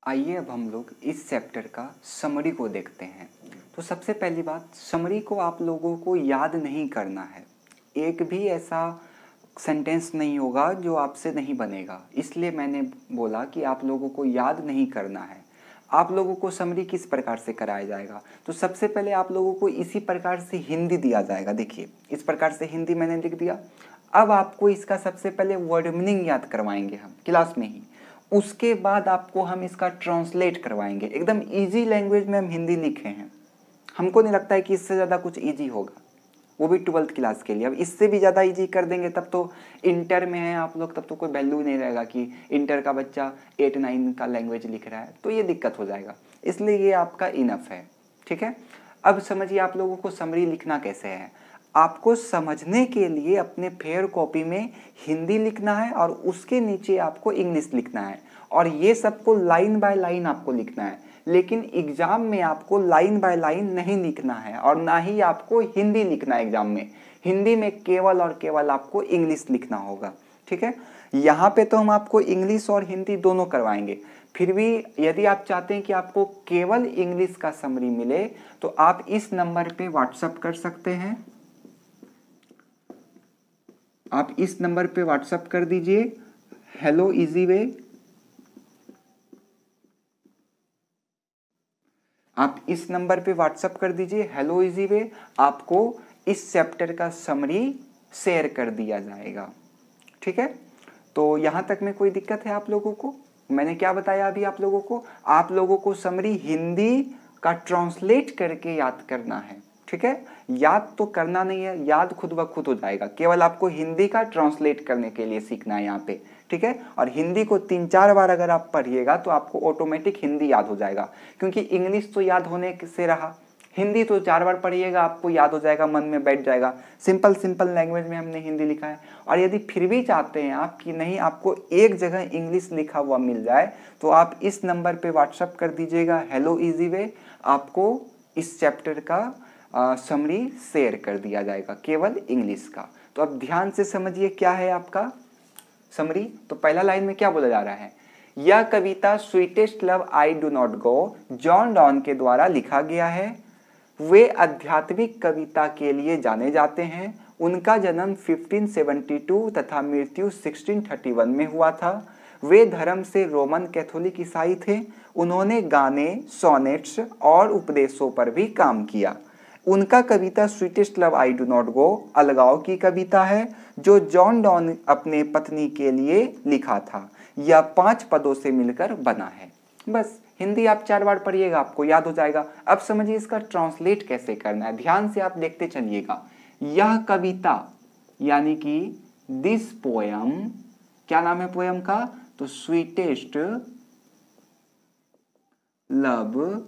आइए अब हम लोग इस चैप्टर का समरी को देखते हैं। तो सबसे पहली बात, समरी को आप लोगों को याद नहीं करना है। एक भी ऐसा सेंटेंस नहीं होगा जो आपसे नहीं बनेगा, इसलिए मैंने बोला कि आप लोगों को याद नहीं करना है। आप लोगों को समरी किस प्रकार से कराया जाएगा, तो सबसे पहले आप लोगों को इसी प्रकार से हिंदी दिया जाएगा। देखिए, इस प्रकार से हिंदी मैंने लिख दिया। अब आपको इसका सबसे पहले वर्ड मीनिंग याद करवाएंगे हम क्लास में ही, उसके बाद आपको हम इसका ट्रांसलेट करवाएंगे। एकदम इजी लैंग्वेज में हम हिंदी लिखे हैं, हमको नहीं लगता है कि इससे ज़्यादा कुछ इजी होगा, वो भी 12th क्लास के लिए। अब इससे भी ज़्यादा इजी कर देंगे तब तो इंटर में है आप लोग, तब तो कोई वैल्यू नहीं रहेगा कि इंटर का बच्चा 8-9 का लैंग्वेज लिख रहा है, तो ये दिक्कत हो जाएगा। इसलिए ये आपका इनफ है, ठीक है। अब समझिए आप लोगों को समरी लिखना कैसे है। आपको समझने के लिए अपने फेयर कॉपी में हिंदी लिखना है और उसके नीचे आपको इंग्लिश लिखना है, और ये सबको लाइन बाय लाइन आपको लिखना है। लेकिन एग्जाम में आपको लाइन बाय लाइन नहीं लिखना है और ना ही आपको हिंदी लिखना है। एग्जाम में हिंदी में केवल और केवल आपको इंग्लिश लिखना होगा, ठीक है। यहाँ पे तो हम आपको इंग्लिश और हिंदी दोनों करवाएंगे। फिर भी यदि आप चाहते हैं कि आपको केवल इंग्लिश का समरी मिले तो आप इस नंबर पे व्हाट्सएप कर सकते हैं। आप इस नंबर पे व्हाट्सएप कर दीजिए, हेलो इजी वे। आप इस नंबर पे व्हाट्सएप कर दीजिए, हेलो इजी वे। आपको इस चैप्टर का समरी शेयर कर दिया जाएगा, ठीक है। तो यहाँ तक में कोई दिक्कत है आप लोगों को? मैंने क्या बताया अभी आप लोगों को? आप लोगों को समरी हिंदी का ट्रांसलेट करके याद करना है, ठीक है। याद तो करना नहीं है, याद खुद ब खुद हो जाएगा। केवल आपको हिंदी का ट्रांसलेट करने के लिए सीखना है यहाँ पे, ठीक है। और हिंदी को 3-4 बार अगर आप पढ़िएगा तो आपको ऑटोमेटिक हिंदी याद हो जाएगा, क्योंकि इंग्लिश तो याद होने से रहा, हिंदी तो 4 बार पढ़िएगा आपको याद हो जाएगा, मन में बैठ जाएगा। सिंपल लैंग्वेज में हमने हिंदी लिखा है। और यदि फिर भी चाहते हैं आप कि नहीं आपको एक जगह इंग्लिश लिखा हुआ मिल जाए, तो आप इस नंबर पे व्हाट्सएप कर दीजिएगा, हेलो इजी वे। आपको इस चैप्टर का समरी शेयर कर दिया जाएगा, केवल इंग्लिश का। तो अब ध्यान से समझिए क्या है आपका समरी। तो पहला लाइन में क्या बोला जा रहा है, यह कविता sweetest love I do not go John Donne के द्वारा लिखा गया है। वे आध्यात्मिक कविता के लिए जाने जाते हैं। उनका जन्म 1572 तथा मृत्यु 1631 में हुआ था। वे धर्म से रोमन कैथोलिक ईसाई थे। उन्होंने गाने, सोनेट्स और उपदेशों पर भी काम किया। उनका कविता sweetest love I do not go अलगाव की कविता है, जो जॉन डॉन अपने पत्नी के लिए लिखा था। यह 5 पदों से मिलकर बना है। बस हिंदी आप 4 बार पढ़िएगा, आपको याद हो जाएगा। अब समझिए इसका ट्रांसलेट कैसे करना है, ध्यान से आप देखते चलिएगा। यह कविता यानी कि दिस पोयम, क्या नाम है पोयम का, तो sweetest love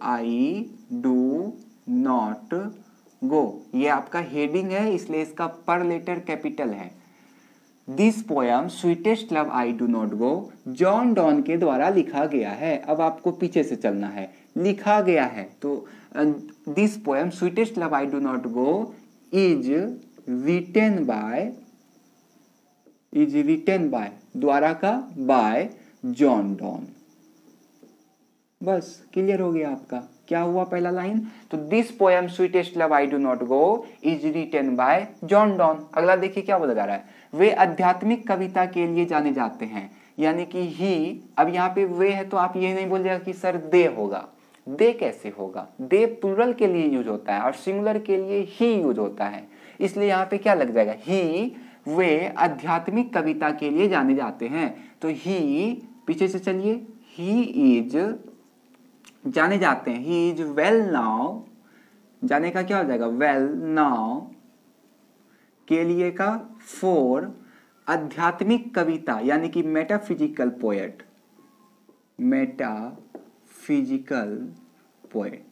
I do not गो, ये आपका हेडिंग है, इसलिए इसका पर लेटर कैपिटल है। This poem sweetest love I do not go John Donne के द्वारा लिखा गया है। अब आपको पीछे से चलना है, लिखा गया है तो this poem sweetest love I do not go is written by, द्वारा का बाय जॉन डॉन। बस क्लियर हो गया आपका। क्या हुआ पहला लाइन, तो this poem sweetest love I do not go is written by John don. अगला देखिए क्या बोला जा रहा है, वे आध्यात्मिक कविता के लिए जाने जाते हैं, यानी कि ही। अब यहाँ पे वे है तो आप ये नहीं बोल जाएगा कि सर दे होगा, दे कैसे होगा, दे प्लूरल के लिए यूज होता है और सिंगुलर के लिए ही यूज होता है, इसलिए यहाँ पे क्या लग जाएगा, ही। वे आध्यात्मिक कविता के लिए जाने जाते हैं, तो ही, पीछे से चलिए, ही इज, जाने जाते हैं, ही इज वेल नाउ, जाने का क्या हो जाएगा, वेल नाउ के लिए का फॉर आध्यात्मिक कविता, यानी कि मेटाफिजिकल पोएट, मेटाफिजिकल पोएट।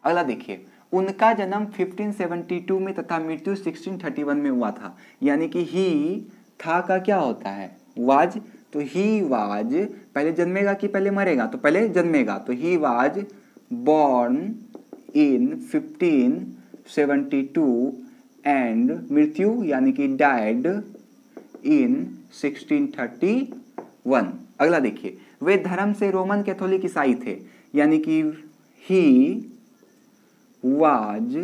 अगला देखिए, उनका जन्म 1572 में तथा मृत्यु 1631 में हुआ था, यानी कि ही, था का क्या होता है, वाज, तो ही वाज, पहले जन्मेगा कि पहले मरेगा, तो पहले जन्मेगा, तो he was born in 1572 and मृत्यु यानी कि डाइड in 1631। अगला देखिए, वे धर्म से रोमन कैथोलिक ईसाई थे, यानी कि ही वाज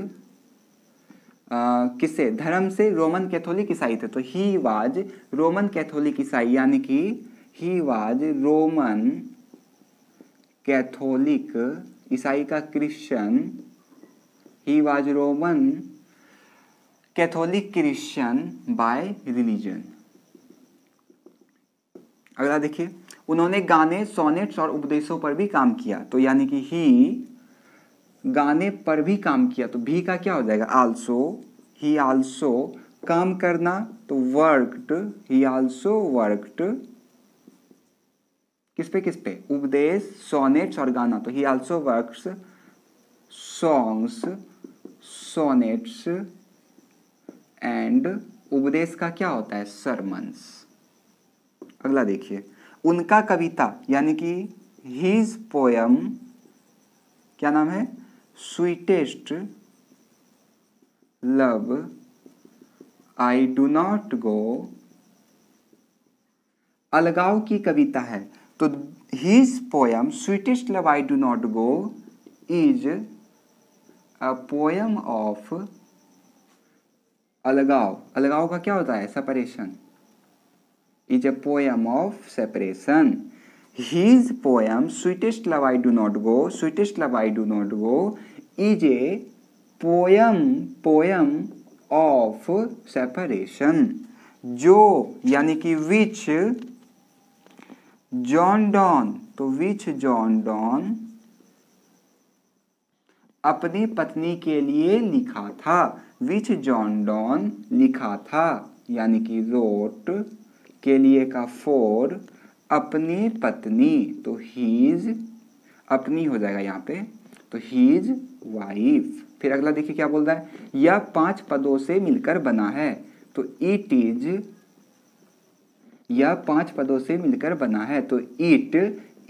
किससे, धर्म से रोमन कैथोलिक ईसाई थे, तो ही वाज रोमन कैथोलिक ईसाई, यानी कि ही वाज रोमन कैथोलिक, ईसाई का Christian, he was Roman Catholic Christian bye religion. अगला देखिए, उन्होंने गाने, सोनेट्स और उपदेशों पर भी काम किया, तो यानी कि ही गाने पर भी काम किया, तो भी का क्या हो जाएगा, आल्सो, ही आल्सो, काम करना तो वर्कड, ही आल्सो वर्कड, किस पे, उपदेश, सोनेट्स और गाना, तो ही also works songs, sonnets and उपदेश का क्या होता है, सरमन्स। अगला देखिए, उनका कविता यानी कि हिज पोयम, क्या नाम है, sweetest love I do not go, अलगाव की कविता है, तो his poem sweetest love I do not go is a poem of अलगाव, अलगाव का क्या होता है, separation, is a poem of separation. His poem sweetest love I do not go, sweetest love I do not go is a poem of separation, जो यानी कि विच John Donne, तो विच जॉन डॉन अपनी पत्नी के लिए लिखा था, विच जॉन डॉन लिखा था, यानी कि रोट, के लिए का फॉर, अपनी पत्नी, तो हीज, अपनी हो जाएगा यहाँ पे, तो हीज वाइफ। फिर अगला देखिए क्या बोल रहा है, यह 5 पदों से मिलकर बना है, तो इट इज, यह 5 पदों से मिलकर बना है, तो इट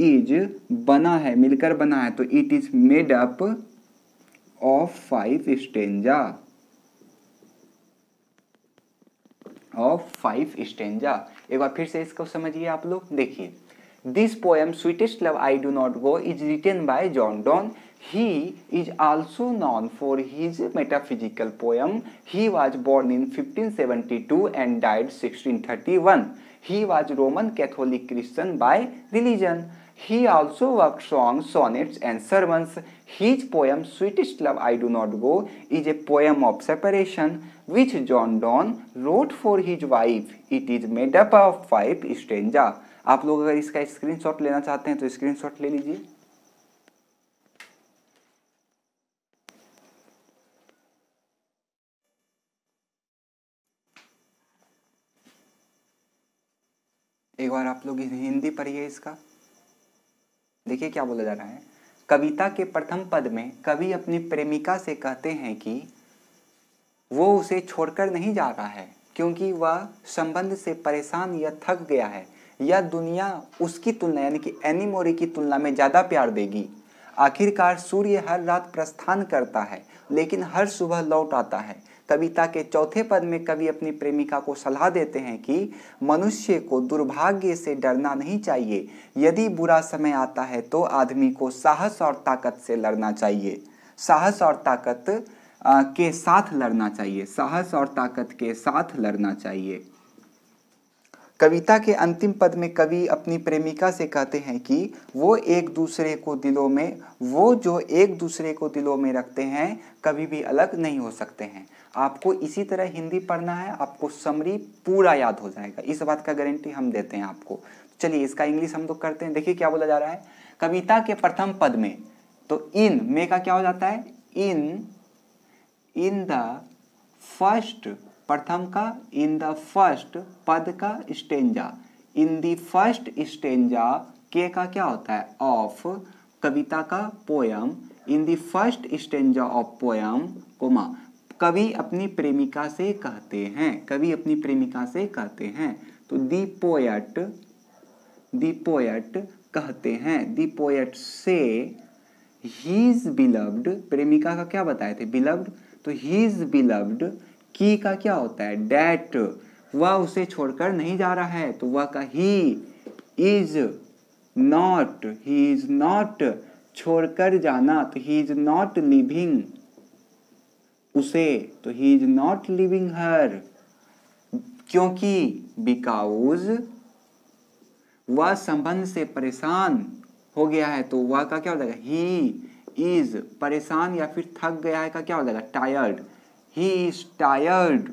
इज बना है, मिलकर बना है, तो it is made up of 5 stanza, of 5 stanza. एक बार फिर से इसको समझिए आप लोग, देखिए, this poem sweetest love I do not go is written by John Donne, he is also known for his metaphysical poem, he was born in 1572 and died 1631, he was Roman Catholic Christian by religion, he also worked songs, sonnets and sermons, his poem Sweetest Love I Do Not Go is a poem of separation which John Donne wrote for his wife, it is made up of 5 stanza। आप लोग अगर इसका screenshot लेना चाहते हैं तो screenshot ले लीजिए। एक बार आप लोग हिंदी पढ़िए इसका, देखिए क्या बोला जा रहा है। कविता के प्रथम पद में कवि अपनी प्रेमिका से कहते हैं कि वो उसे छोड़कर नहीं जा रहा है क्योंकि वह संबंध से परेशान या थक गया है, यह दुनिया उसकी तुलना यानी कि एनी मोरी की तुलना में ज़्यादा प्यार देगी। आखिरकार सूर्य हर रात प्रस्थान करता है लेकिन हर सुबह लौट आता है। कविता के चौथे पद में कवि अपनी प्रेमिका को सलाह देते हैं कि मनुष्य को दुर्भाग्य से डरना नहीं चाहिए, यदि बुरा समय आता है तो आदमी को साहस और ताकत से लड़ना चाहिए, साहस और ताकत के साथ लड़ना चाहिए, साहस और ताकत के साथ लड़ना चाहिए। कविता के अंतिम पद में कवि अपनी प्रेमिका से कहते हैं कि वो जो एक दूसरे को दिलों में रखते हैं कभी भी अलग नहीं हो सकते हैं। आपको इसी तरह हिंदी पढ़ना है, आपको समरी पूरा याद हो जाएगा, इस बात का गारंटी हम देते हैं आपको। चलिए इसका इंग्लिश हम लोग करते हैं। देखिए क्या बोला जा रहा है, कविता के प्रथम पद में, तो इन में का क्या हो जाता है, इन द फर्स्ट, प्रथम का इन द फर्स्ट, पद का stanza, in the first stanza, के का क्या होता है, ऑफ, कविता का poem, in the first stanza of poem, comma, कवि अपनी प्रेमिका से कहते हैं, कवि अपनी प्रेमिका से कहते हैं, तो दी पोएट कहते हैं, दी पोएट से हीज बिलव्ड, प्रेमिका का क्या बताए थे, बिलव्ड, तो हीज बिलव्ड, की का क्या होता है, डैट, वह उसे छोड़कर नहीं जा रहा है, तो वह का ही इज नॉट छोड़कर जाना, तो ही इज नॉट लिविंग उसे, तो ही इज नॉट लिविंग हर, क्योंकि बिकॉज वह संबंध से परेशान हो गया है, तो वह का क्या हो जाएगा, ही इज परेशान या फिर थक गया है का क्या हो जाएगा, tired, he is tired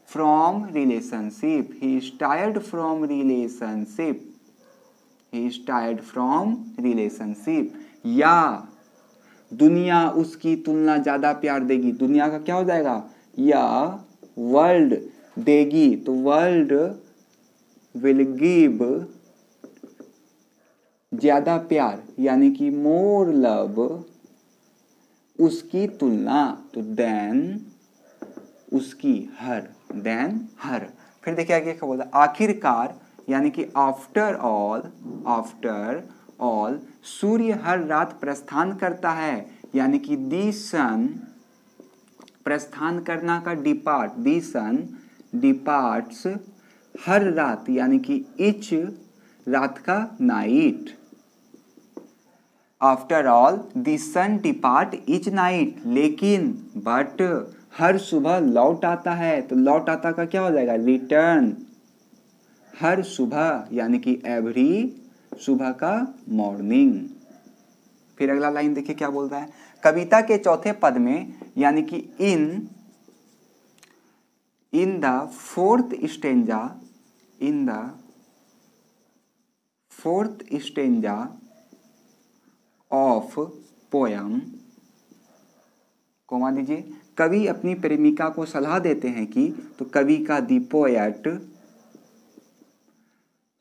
from relationship, he is tired from relationship, he is tired from relationship. या दुनिया उसकी तुलना ज्यादा प्यार देगी, दुनिया का क्या हो जाएगा, या वर्ल्ड देगी, तो वर्ल्ड विल गिव ज्यादा प्यार यानी कि मोर लव उसकी तुलना, तो देन उसकी हर, देन हर। फिर देखिए आगे क्या बोलता है, आखिरकार यानी कि आफ्टर ऑल सूर्य हर रात प्रस्थान करता है, यानी कि दी सन प्रस्थान करना का डिपार्ट, दी सन डिपार्ट्स हर रात यानी कि इच रात का night, after all the sun depart each night, लेकिन बट हर सुबह लौट आता है, तो लौट आता का क्या हो जाएगा, रिटर्न, हर सुबह यानी कि एवरी सुबह का मॉर्निंग। फिर अगला लाइन देखिए क्या बोल रहा है, कविता के चौथे पद में यानी कि in the fourth stanza of poem, comma दीजिए, कवि अपनी प्रेमिका को सलाह देते हैं कि, तो कवि का दी पोएट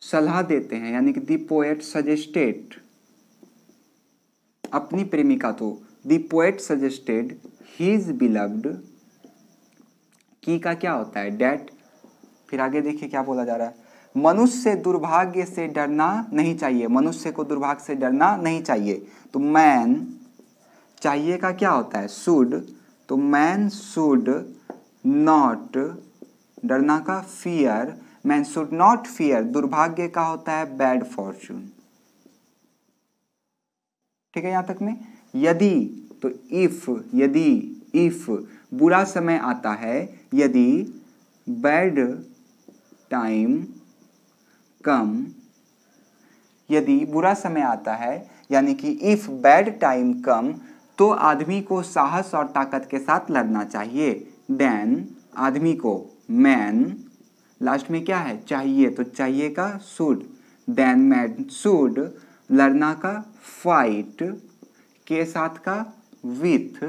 सलाह देते हैं यानी कि दी पोएट सजेस्टेड अपनी प्रेमिका, तो दी पोएट सजेस्टेड हिज बिलव्ड, की का क्या होता है, डेट। फिर आगे देखिए क्या बोला जा रहा है, मनुष्य दुर्भाग्य से डरना नहीं चाहिए, मनुष्य को दुर्भाग्य से डरना नहीं चाहिए, तो मैन चाहिए का क्या होता है, शुड, तो मैन शुड नॉट, डरना का fear, man should not fear, दुर्भाग्य का होता है बैड फॉर्चून। ठीक है यहां तक में। यदि, तो इफ बुरा समय आता है, यदि बैड टाइम कम, यदि बुरा समय आता है यानी कि इफ बैड टाइम कम, तो आदमी को साहस और ताकत के साथ लड़ना चाहिए, देन आदमी को, मैन लास्ट में क्या है, चाहिए, तो चाहिए का शुड, देन मैन शुड, लड़ना का फाइट, के साथ का विथ,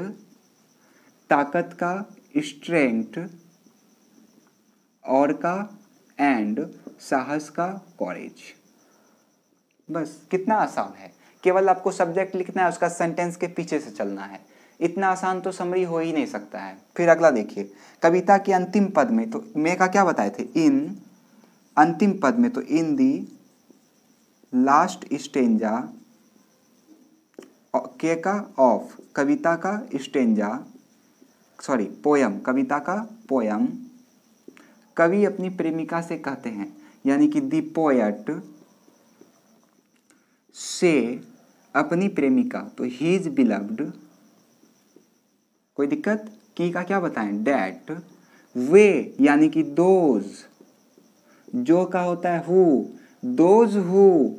ताकत का स्ट्रेंथ, और का एंड, साहस का कॉरेज। बस कितना आसान है, केवल आपको सब्जेक्ट लिखना है, उसका सेंटेंस के पीछे से चलना है, इतना आसान तो समरी हो ही नहीं सकता है। फिर अगला देखिए, कविता के अंतिम पद में, तो मैं का क्या बताए थे, इन अंतिम पद में, तो इन दी लास्ट स्टेंजा के का ऑफ, कविता का स्टेंजा, सॉरी पोयम, कविता का पोयम, कवि अपनी प्रेमिका से कहते हैं यानी कि दी पोएट से अपनी प्रेमिका, तो हीज बिलव्ड, कोई दिक्कत, की का क्या बताएं, डैट, वे यानी कि दोज, जो का होता है हु, दोज हु,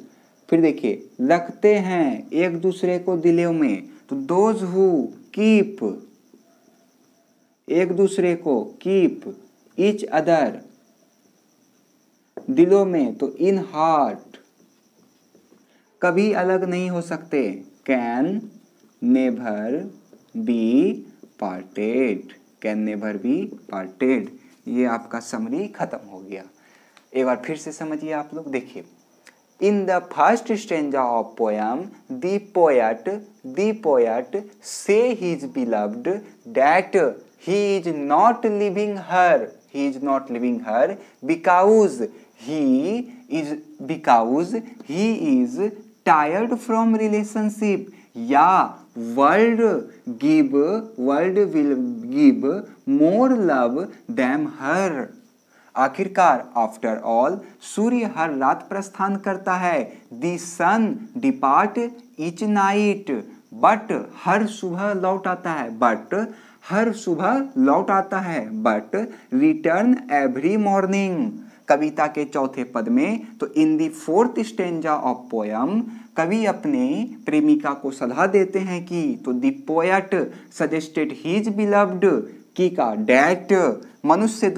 फिर देखिए रखते हैं एक दूसरे को दिलों में, तो दोज हु कीप, एक दूसरे को, कीप ईच अदर, दिलों में, तो इन हार्ट, कभी अलग नहीं हो सकते, can never be parted, can never be parted. ये आपका समरी खत्म हो गया। एक बार फिर से समझिए आप लोग, देखिए, in the first stanza of poem the poet says his beloved that he is not leaving her because he is tired from relationship, या world will give more love than her, आखिरकार आफ्टर ऑल सूर्य हर रात प्रस्थान करता है। The sun depart each night, but हर सुबह लौट आता है, बट हर सुबह लौट आता है, बट रिटर्न एवरी मॉर्निंग। कविता के चौथे पद में तो in the fourth stanza of poem कवि अपने प्रेमिका को सलाह देते हैं कि, तो the poet suggested his beloved की का डैट मनुष्य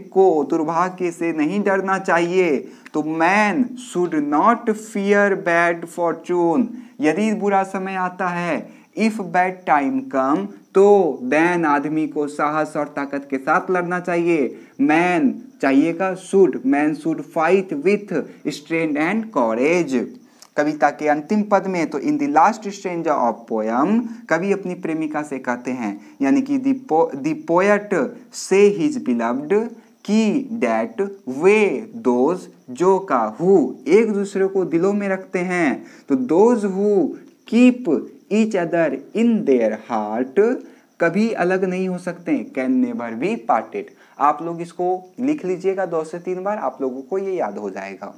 को दुर्भाग्य से नहीं डरना चाहिए। तो man should not fear bad Fortune, यदि बुरा समय आता है, इफ बैड टाइम कम तो देन आदमी को साहस और ताकत के साथ लड़ना चाहिए। मैन चाहिएगा man should fight with strength and courage. कविता के अंतिम पद में तो in the last stanza of poem कवि अपनी प्रेमिका से कहते हैं, यानी कि the poet says his beloved की डैट वे दोज जो का हु एक दूसरे को दिलों में रखते हैं, तो those who keep each other in their heart कभी अलग नहीं हो सकते, कैन नेवर बी पार्टेड। आप लोग इसको लिख लीजिएगा 2 से 3 बार, आप लोगों को ये याद हो जाएगा।